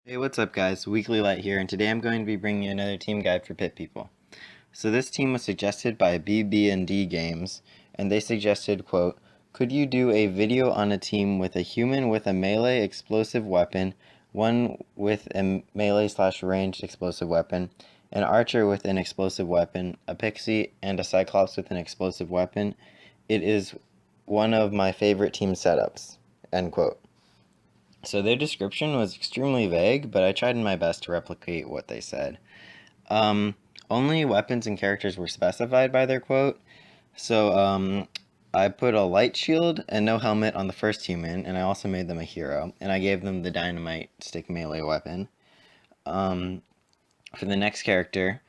Hey, what's up guys? Weekly Light here, and today I'm going to be bringing you another team guide for pit people. So this team was suggested by BBandD Games, and they suggested, quote, could you do a video on a team with a human with a melee explosive weapon, one with a melee/ranged explosive weapon, an archer with an explosive weapon, a pixie, and a cyclops with an explosive weapon? It is one of my favorite team setups, end quote. So their description was extremely vague, but I tried my best to replicate what they said. Only weapons and characters were specified by their quote. So I put a light shield and no helmet on the first human, and I also made them a hero, and I gave them the dynamite stick melee weapon. For the next character,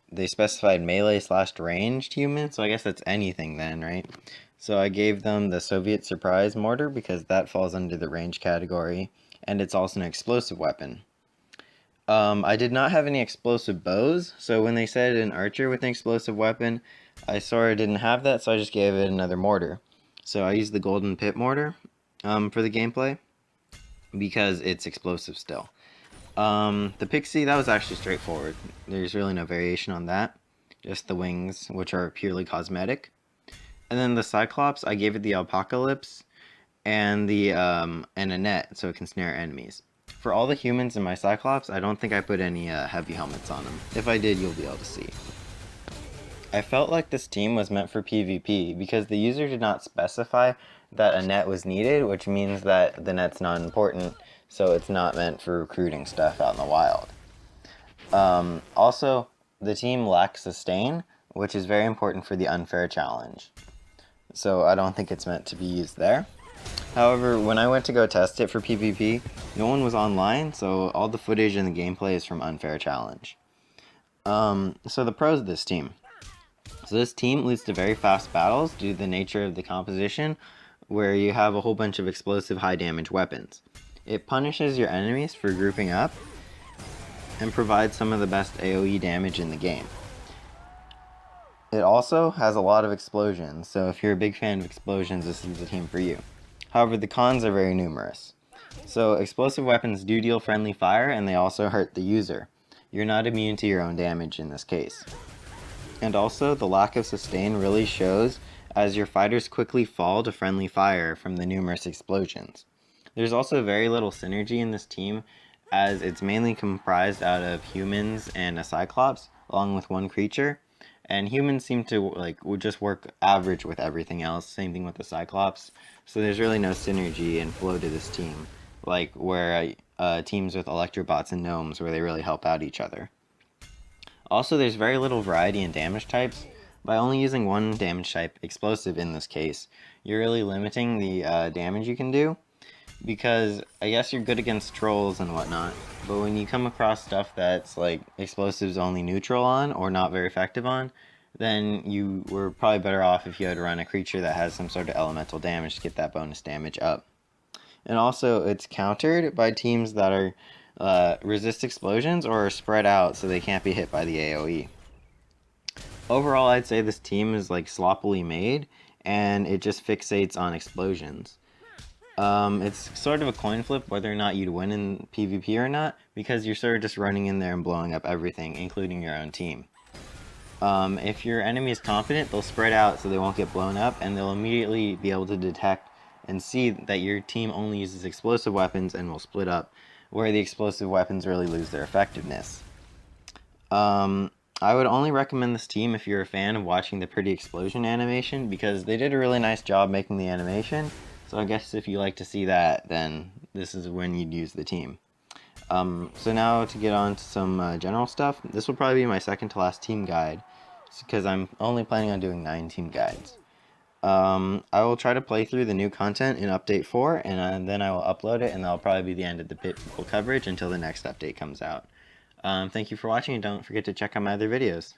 they specified melee/ranged human, so I guess that's anything then, right? So I gave them the Soviet Surprise Mortar because that falls under the range category, and it's also an explosive weapon. I did not have any explosive bows, so when they said an archer with an explosive weapon, I sort of didn't have that, so I just gave it another mortar. So I used the Golden Pit Mortar for the gameplay because it's explosive still. The Pixie, that was actually straightforward. There's really no variation on that, just the wings, which are purely cosmetic. And then the Cyclops, I gave it the Apocalypse and and a net so it can snare enemies. For all the humans in my Cyclops, I don't think I put any heavy helmets on them. If I did, you'll be able to see. I felt like this team was meant for PvP because the user did not specify that a net was needed, which means that the net's not important, so it's not meant for recruiting stuff out in the wild. Also, the team lacks sustain, which is very important for the unfair challenge. So I don't think it's meant to be used there. However, when I went to go test it for PvP, no one was online, so all the footage and the gameplay is from Unfair Challenge. So the pros of this team. So this team leads to very fast battles due to the nature of the composition, where you have a whole bunch of explosive high damage weapons. It punishes your enemies for grouping up, and provides some of the best AoE damage in the game. It also has a lot of explosions, so if you're a big fan of explosions, this is the team for you. However, the cons are very numerous. So explosive weapons do deal friendly fire, and they also hurt the user. You're not immune to your own damage in this case. And also, the lack of sustain really shows as your fighters quickly fall to friendly fire from the numerous explosions. There's also very little synergy in this team, as it's mainly comprised out of humans and a Cyclops, along with one creature. And humans seem to would just work average with everything else. Same thing with the Cyclops. So there's really no synergy and flow to this team, like where teams with Electrobots and Gnomes, where they really help out each other. Also, there's very little variety in damage types. By only using one damage type, explosive in this case, you're really limiting the damage you can do. Because I guess you're good against trolls and whatnot, but when you come across stuff that's like explosives only neutral on or not very effective on, then you were probably better off if you had to run a creature that has some sort of elemental damage to get that bonus damage up. And also, it's countered by teams that are resist explosions or are spread out so they can't be hit by the AoE. Overall, I'd say this team is like sloppily made, and it just fixates on explosions. It's sort of a coin flip whether or not you'd win in PvP or not, because you're sort of just running in there and blowing up everything, including your own team. If your enemy is confident, they'll spread out so they won't get blown up, and they'll immediately be able to detect and see that your team only uses explosive weapons and will split up, where the explosive weapons really lose their effectiveness. I would only recommend this team if you're a fan of watching the pretty explosion animation, because they did a really nice job making the animation. So I guess if you like to see that, then this is when you'd use the team. So now to get on to some general stuff. This will probably be my second to last team guide, because I'm only planning on doing 9 team guides. I will try to play through the new content in Update 4, and then I will upload it, and that'll probably be the end of the pit people coverage until the next update comes out. Thank you for watching, and don't forget to check out my other videos.